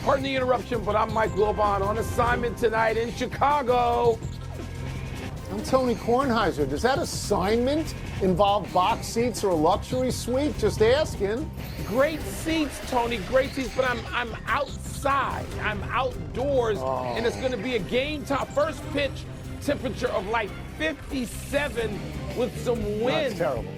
Pardon the interruption, but I'm Mike Wilbon on assignment tonight in Chicago. I'm Tony Kornheiser. Does that assignment involve box seats or a luxury suite? Just asking. Great seats, Tony, great seats, but I'm outside. I'm outdoors, and it's going to be a game time. First pitch temperature of like 57 with some wind. That's terrible.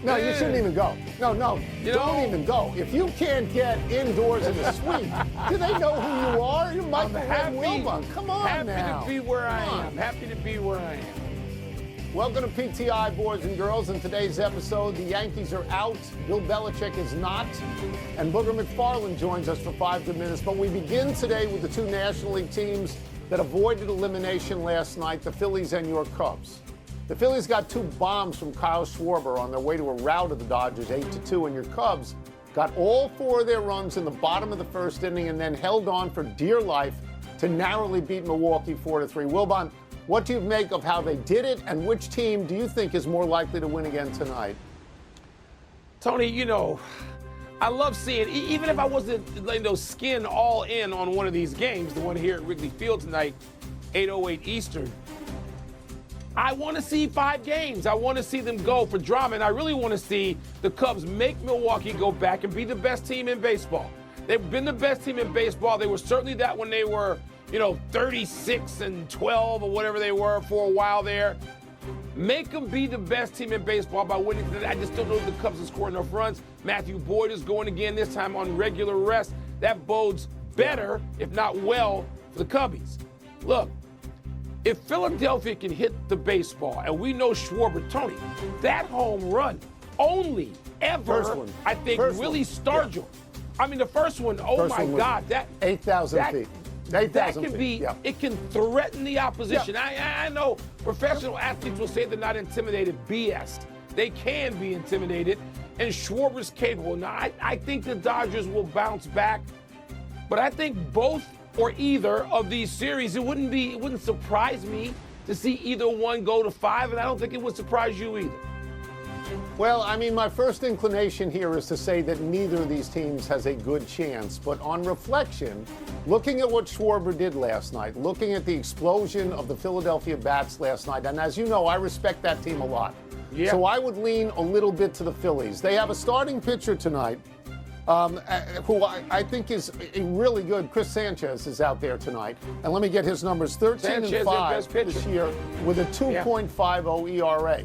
No, you shouldn't even go. No, don't even go. If you can't get indoors in a suite, do they know who you are? You're Michael Wilbon. Come on now. Happy to be where I am. Happy to be where I am. Welcome to PTI, boys and girls. In today's episode, the Yankees are out. Bill Belichick is not. And Booger McFarland joins us for 5 good minutes. But we begin today with the two National League teams that avoided elimination last night, the Phillies and your Cubs. The Phillies got 2 bombs from Kyle Schwarber on their way to a rout of the Dodgers, 8-2, and your Cubs got all 4 of their runs in the bottom of the first inning and then held on for dear life to narrowly beat Milwaukee 4-3. Wilbon, what do you make of how they did it, and which team do you think is more likely to win again tonight? Tony, I love seeing, even if I wasn't skin all in on one of these games, the one here at Wrigley Field tonight, 8:08 Eastern, I want to see 5 games. I want to see them go for drama, and I really want to see the Cubs make Milwaukee go back and be the best team in baseball. They've been the best team in baseball. They were certainly that when they were, 36-12 or whatever they were for a while there. Make them be the best team in baseball by winning today. I just don't know if the Cubs will score enough runs. Matthew Boyd is going again, this time on regular rest. That bodes better, if not well, for the Cubbies. Look, if Philadelphia can hit the baseball, and we know Schwarber, Tony, that home run only ever, I think, really Stargell. Yeah. I mean, the first one, my God, that 8,000 feet. 8,000 can feet. be, it can threaten the opposition. Yeah. I know professional athletes will say they're not intimidated. BS. They can be intimidated, and Schwarber's capable. Now, I think the Dodgers will bounce back, but I think both or either of these series, it wouldn't surprise me to see either one go to 5, and I don't think it would surprise you either. Well, I mean, my first inclination here is to say that neither of these teams has a good chance. But on reflection, looking at what Schwarber did last night, looking at the explosion of the Philadelphia bats last night, and as you know, I respect that team a lot. Yeah. So I would lean a little bit to the Phillies. They have a starting pitcher tonight who I think is a really good. Chris Sanchez is out there tonight. And let me get his numbers. 13-5 this year with a 2.50 ERA.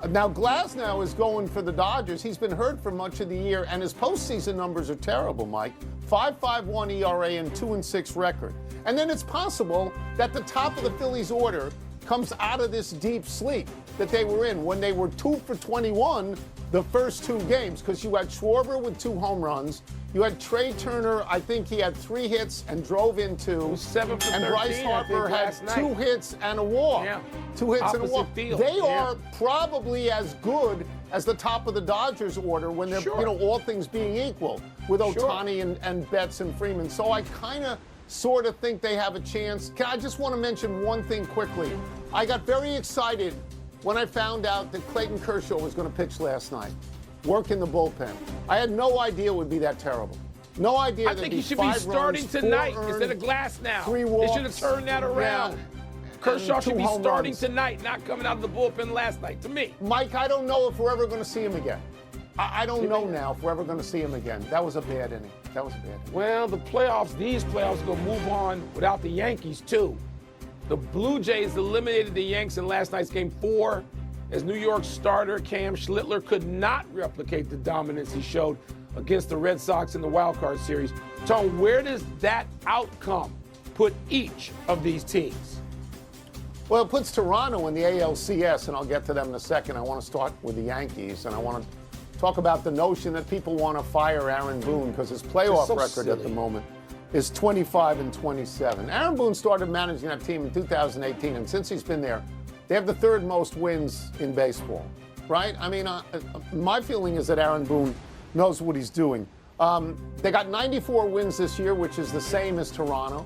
Now, Glasnow is going for the Dodgers. He's been hurt for much of the year, and his postseason numbers are terrible, Mike. 5.51 ERA and 2-6 record. And then it's possible that the top of the Phillies order comes out of this deep sleep that they were in when they were 2 for 21 the first 2 games, because you had Schwarber with 2 home runs. You had Trey Turner, I think he had 3 hits and drove in 2. 7 for 13, and Bryce Harper had 2 hits and a walk. Yeah. 2 hits and a walk. Field. They are probably as good as the top of the Dodgers order when they're, all things being equal, with Ohtani and Betts and Freeman. So I kind of sort of think they have a chance. I just want to mention one thing quickly. I got very excited when I found out that Clayton Kershaw was going to pitch last night, work in the bullpen. I had no idea it would be that terrible. No idea. I think he should be starting tonight instead of Glasnow. 3 walks. They should have turned that around. Yeah. Kershaw should be starting tonight, not coming out of the bullpen last night, to me. Mike, I don't know if we're ever going to see him again. I don't know now if we're ever going to see him again. That was a bad inning. Well, these playoffs, are going to move on without the Yankees, too. The Blue Jays eliminated the Yanks in last night's Game 4 as New York starter Cam Schlittler could not replicate the dominance he showed against the Red Sox in the wild card series. Tone, where does that outcome put each of these teams? Well, it puts Toronto in the ALCS, and I'll get to them in a second. I want to start with the Yankees, and I want to talk about the notion that people want to fire Aaron Boone because his playoff record at the moment is 25-27. Aaron Boone started managing that team in 2018, and since he's been there, they have the 3rd most wins in baseball, right? I mean, my feeling is that Aaron Boone knows what he's doing. They got 94 wins this year, which is the same as Toronto.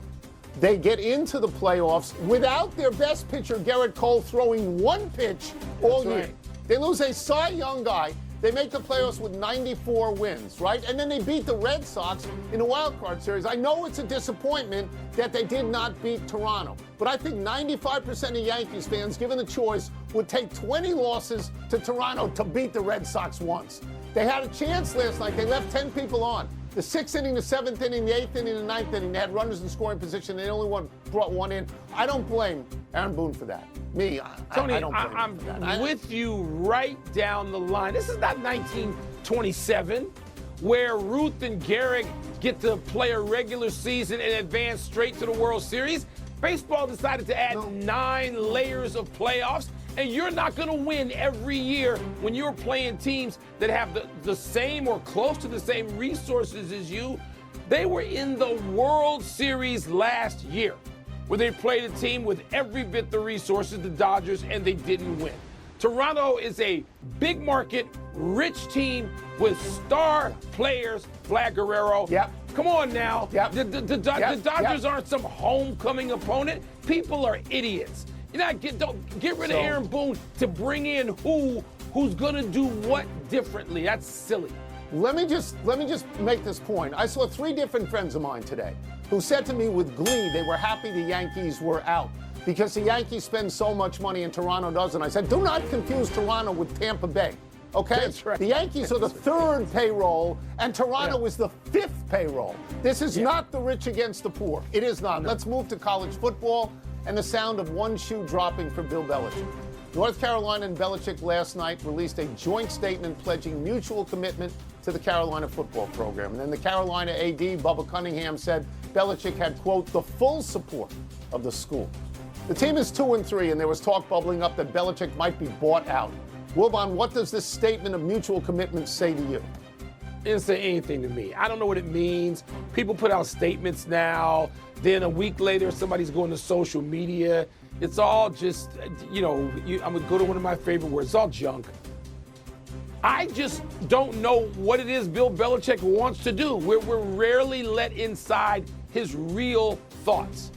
They get into the playoffs without their best pitcher, Garrett Cole, throwing 1 pitch all year. They lose a Cy Young guy They make the playoffs with 94 wins, right? And then they beat the Red Sox in a wild card series. I know it's a disappointment that they did not beat Toronto, but I think 95% of Yankees fans, given the choice, would take 20 losses to Toronto to beat the Red Sox once. They had a chance last night. They left 10 people on. The 6th inning, the 7th inning, the 8th inning, the 9th inning, they had runners in scoring position. They only brought one in. I don't blame Aaron Boone for that. Tony, I don't blame him for that. I'm with you right down the line. This is not 1927, where Ruth and Gehrig get to play a regular season and advance straight to the World Series. Baseball decided to add 9 layers of playoffs, and you're not going to win every year when you're playing teams that have the same or close to the same resources as you. They were in the World Series last year, where they played a team with every bit the resources, the Dodgers, and they didn't win. Toronto is a big market, rich team with star players, Vlad Guerrero. Yep. Come on now. Yep. The Dodgers aren't some homecoming opponent. People are idiots. Don't get rid of Aaron Boone to bring in who's going to do what differently. That's silly. Let me just make this point. I saw 3 different friends of mine today who said to me with glee they were happy the Yankees were out because the Yankees spend so much money and Toronto doesn't. I said, do not confuse Toronto with Tampa Bay. Okay? That's right. The Yankees are the 3rd payroll, and Toronto is the 5th payroll. This is not the rich against the poor. It is not. No. Let's move to college football and the sound of one shoe dropping for Bill Belichick. North Carolina and Belichick last night released a joint statement pledging mutual commitment to the Carolina football program. And then the Carolina AD, Bubba Cunningham, said Belichick had, quote, the full support of the school. The team is 2-3, and there was talk bubbling up that Belichick might be bought out. Wilbon, what does this statement of mutual commitment say to you? It didn't say anything to me. I don't know what it means. People put out statements now. Then a week later, somebody's going to social media. It's all just, I'm going to go to one of my favorite words. It's all junk. I just don't know what it is Bill Belichick wants to do. We're rarely let inside his real thoughts.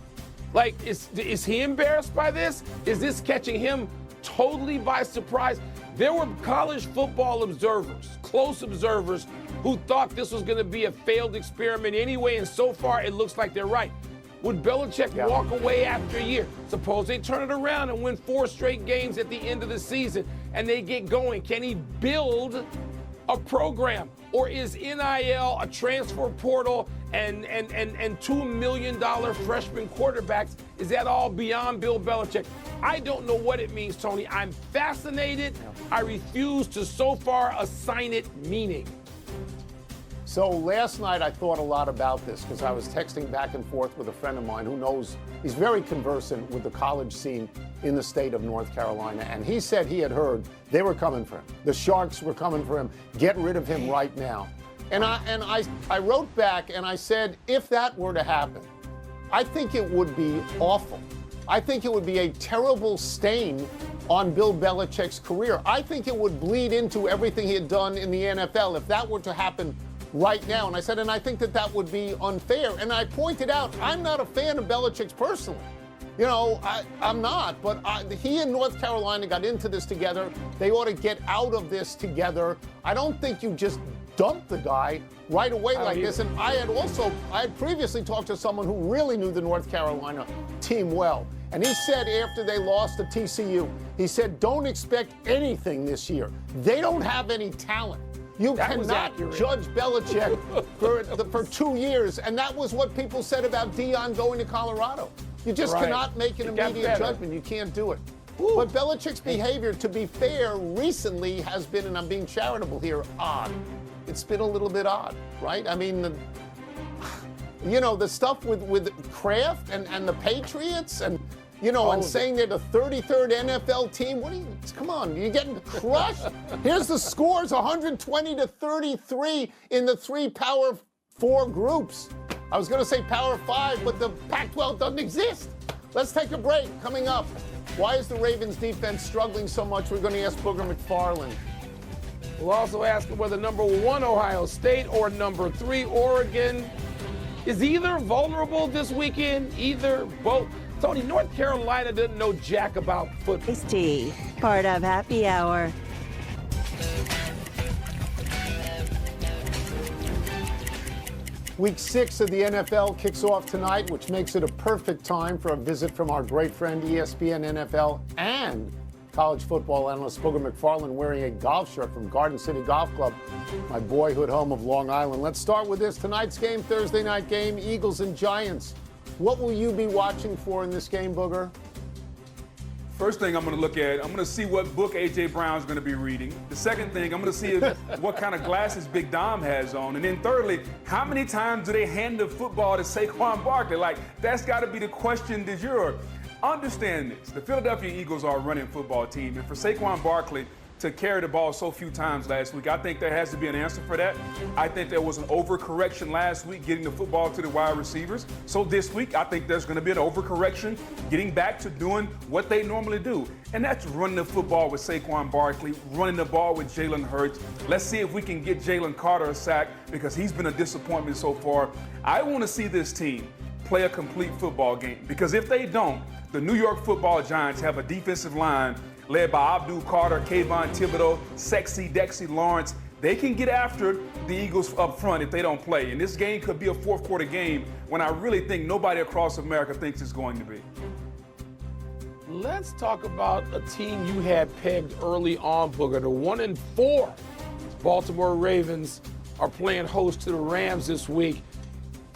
Like, is he embarrassed by this? Is this catching him totally by surprise? There were college football observers, close observers, who thought this was going to be a failed experiment anyway, and so far it looks like they're right. Would Belichick walk away after a year? Suppose they turn it around and win 4 straight games at the end of the season and they get going. Can he build a program? Or is NIL a transfer portal and $2 million freshman quarterbacks? Is that all beyond Bill Belichick? I don't know what it means, Tony. I'm fascinated. I refuse to so far assign it meaning. So last night I thought a lot about this because I was texting back and forth with a friend of mine who knows, he's very conversant with the college scene in the state of North Carolina. And he said he had heard they were coming for him. The Sharks were coming for him. Get rid of him right now. And I wrote back and I said, if that were to happen, I think it would be awful. I think it would be a terrible stain on Bill Belichick's career. I think it would bleed into everything he had done in the NFL if that were to happen right now. And I said, and I think that would be unfair. And I pointed out, I'm not a fan of Belichick's personally. I'm not, but he and North Carolina got into this together. They ought to get out of this together. I don't think you just dump the guy right away like this. And I had previously talked to someone who really knew the North Carolina team well. And he said after they lost to TCU, he said, don't expect anything this year. They don't have any talent. You cannot judge Belichick for 2 years. And that was what people said about Deion going to Colorado. You just cannot make an immediate judgment. You can't do it. Ooh. But Belichick's behavior, to be fair, recently has been, and I'm being charitable here, odd. It's been a little bit odd, right? I mean, the stuff with Kraft and the Patriots and, and saying they're the 33rd NFL team. Come on, you're getting crushed. Here's the scores, 120-33 in the 3 Power 4 groups. I was going to say Power 5, but the Pac-12 doesn't exist. Let's take a break. Coming up, why is the Ravens defense struggling so much? We're going to ask Booger McFarland. We'll also ask whether number 1 Ohio State or number 3 Oregon is either vulnerable this weekend, either both. Tony, North Carolina didn't know jack about football. Tea, part of Happy Hour. Week 6 of the NFL kicks off tonight, which makes it a perfect time for a visit from our great friend ESPN NFL and college football analyst Booger McFarland wearing a golf shirt from Garden City Golf Club, my boyhood home of Long Island. Let's start with this. Tonight's game, Thursday night game, Eagles and Giants. What will you be watching for in this game, Booger? First thing I'm going to look at, I'm going to see what book A.J. Brown's going to be reading. The second thing, I'm going to see what kind of glasses Big Dom has on. And then thirdly, how many times do they hand the football to Saquon Barkley? Like, that's got to be the question du jour. Understand this. The Philadelphia Eagles are a running football team. And for Saquon Barkley to carry the ball so few times last week, I think there has to be an answer for that. I think there was an overcorrection last week getting the football to the wide receivers. So this week, I think there's going to be an overcorrection getting back to doing what they normally do. And that's running the football with Saquon Barkley, running the ball with Jalen Hurts. Let's see if we can get Jalen Carter a sack because he's been a disappointment so far. I want to see this team play a complete football game because if they don't, the New York Football Giants have a defensive line led by Abdul Carter, Kayvon Thibodeau, Sexy Dexy Lawrence. They can get after the Eagles up front if they don't play. And this game could be a fourth quarter game when I really think nobody across America thinks it's going to be. Let's talk about a team you had pegged early on, Booger. The 1-4 Baltimore Ravens are playing host to the Rams this week.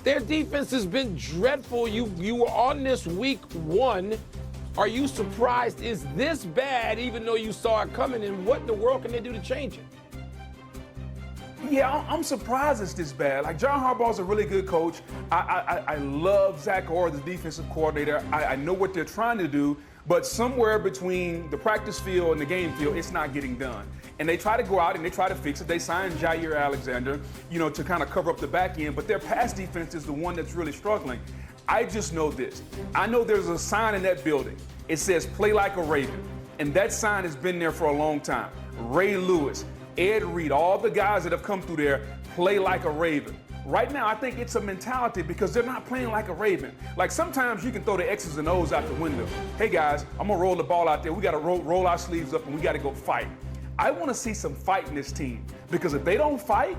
Their defense has been dreadful. You were on this week 1. Are you surprised it's this bad, even though you saw it coming? And what in the world can they do to change it? Yeah, I'm surprised it's this bad. Like, John Harbaugh's a really good coach. I love Zach Orr, the defensive coordinator. I know what they're trying to do, but somewhere between the practice field and the game field, it's not getting done. And they try to go out and they try to fix it. They signed Jair Alexander, to kind of cover up the back end, but their pass defense is the one that's really struggling. I just know this. I know there's a sign in that building. It says, play like a Raven. And that sign has been there for a long time. Ray Lewis, Ed Reed, all the guys that have come through there, play like a Raven. Right now, I think it's a mentality because they're not playing like a Raven. Like, sometimes you can throw the X's and O's out the window. Hey, guys, I'm going to roll the ball out there. We got to roll our sleeves up and we got to go fight. I want to see some fight in this team because if they don't fight,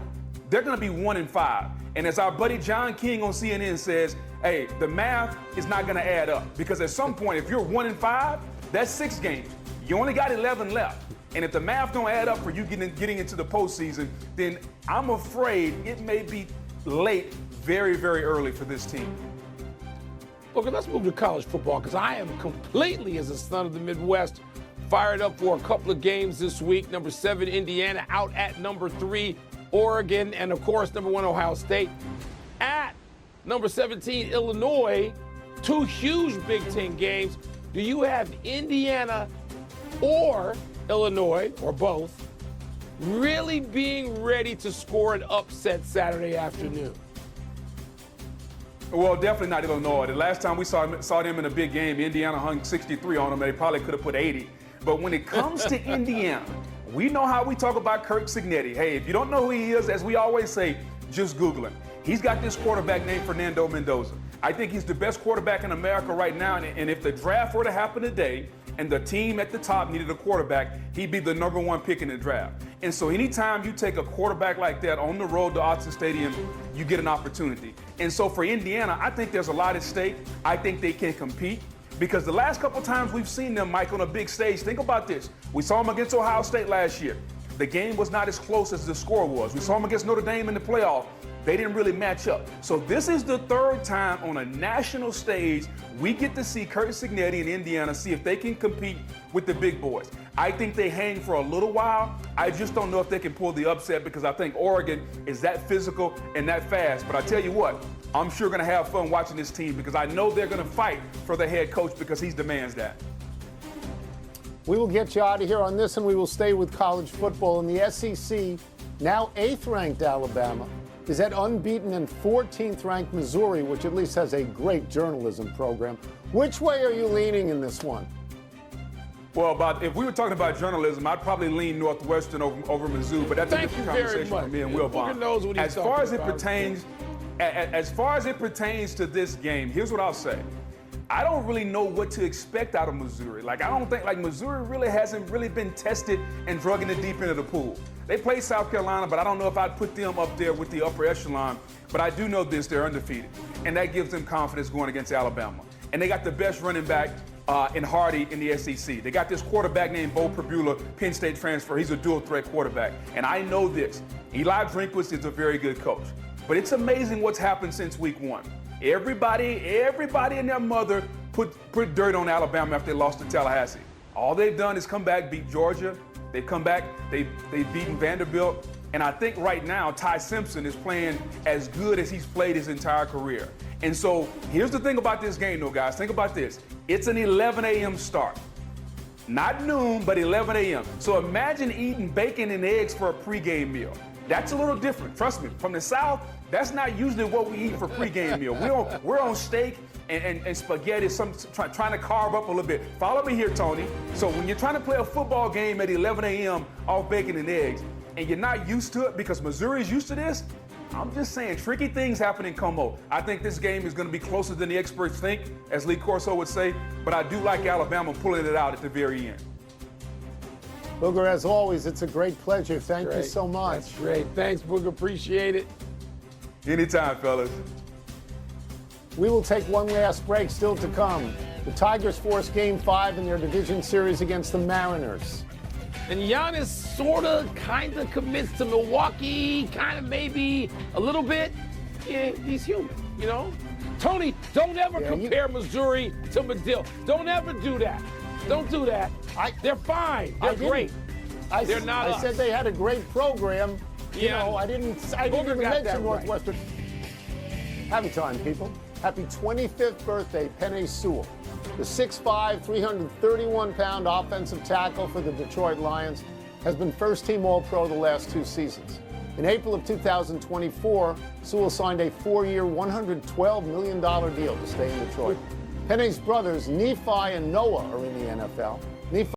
they're going to be 1-5. And as our buddy John King on CNN says, hey, the math is not going to add up because at some point, if you're 1-5, that's 6 games. You only got 11 left. And if the math don't add up for you getting into the postseason, then I'm afraid it may be late, very, very early for this team. Okay, let's move to college football because I am completely, as a son of the Midwest, fired up for a couple of games this week. Number 7, Indiana, out at number 3, Oregon, and of course, number 1, Ohio State. At number 17, Illinois, 2 huge Big Ten games. Do you have Indiana or Illinois, or both, really being ready to score an upset Saturday afternoon? Well, definitely not Illinois. The last time we saw them in a big game, Indiana hung 63 on them, and they probably could have put 80. But when it comes to Indiana, we know how we talk about Kirk Cignetti. Hey, if you don't know who he is, as we always say, just Google him. He's got this quarterback named Fernando Mendoza. I think he's the best quarterback in America right now, and if the draft were to happen today and the team at the top needed a quarterback, he'd be the number 1 pick in the draft. And so anytime you take a quarterback like that on the road to Autzen Stadium, you get an opportunity. And so for Indiana, I think there's a lot at stake. I think they can compete. Because the last couple times we've seen them, Mike, on a big stage, think about this. We saw them against Ohio State last year. The game was not as close as the score was. We saw them against Notre Dame in the playoff. They didn't really match up. So this is the 3rd time on a national stage we get to see Kirk Cignetti in Indiana see if they can compete with the big boys. I think they hang for a little while. I just don't know if they can pull the upset because I think Oregon is that physical and that fast. But I tell you what, I'm sure going to have fun watching this team because I know they're going to fight for the head coach because he demands that. We will get you out of here on this, and we will stay with college football. In the SEC, now 8th-ranked Alabama is at unbeaten and 14th-ranked Missouri, which at least has a great journalism program. Which way are you leaning in this one? Well, if we were talking about journalism, I'd probably lean Northwestern over Mizzou, but that's a different conversation for me and Wilbon. As far as it pertains to this game, here's what I'll say. I don't really know what to expect out of Missouri. Like, I don't think, like, Missouri really hasn't really been tested and drug in the deep end of the pool. They played South Carolina, but I don't know if I'd put them up there with the upper echelon. But I do know this, they're undefeated. And that gives them confidence going against Alabama. And they got the best running back in Hardy in the SEC. They got this quarterback named Bo Pribula, Penn State transfer. He's a dual threat quarterback. And I know this, Eli Drinkwitz is a very good coach. But it's amazing what's happened since week 1. Everybody and their mother put dirt on Alabama after they lost to Tallahassee. All they've done is come back, beat Georgia. They've come back, they've beaten Vanderbilt. And I think right now, Ty Simpson is playing as good as he's played his entire career. And so here's the thing about this game, though, guys. Think about this. It's an 11 a.m. start. Not noon, but 11 a.m. So imagine eating bacon and eggs for a pregame meal. That's a little different. Trust me, from the South, that's not usually what we eat for pregame meal. We're on steak and spaghetti, trying to carve up a little bit. Follow me here, Tony. So when you're trying to play a football game at 11 a.m. off bacon and eggs, and you're not used to it because Missouri's used to this, I'm just saying, tricky things happen in Como. I think this game is going to be closer than the experts think, as Lee Corso would say, but I do like Alabama pulling it out at the very end. Booger, as always, it's a great pleasure. Thank you so much. That's great. Thanks, Booger. Appreciate it. Anytime, fellas. We will take one last break still to come. The Tigers force Game 5 in their division series against the Mariners. And Giannis sort of, kind of commits to Milwaukee, kind of maybe a little bit. Yeah, he's human, you know? Tony, don't ever compare Missouri to Medill. Don't ever do that. Don't do that. They're fine. They're great. They're not I said they had a great program. You know, I didn't even mention Northwestern. Happy time, people. Happy 25th birthday, Penei Sewell. The 6'5", 331-pound offensive tackle for the Detroit Lions has been first-team All-Pro the last 2 seasons. In April of 2024, Sewell signed a 4-year, $112 million deal to stay in Detroit. Penei's brothers, Nephi and Noah, are in the NFL. Nephi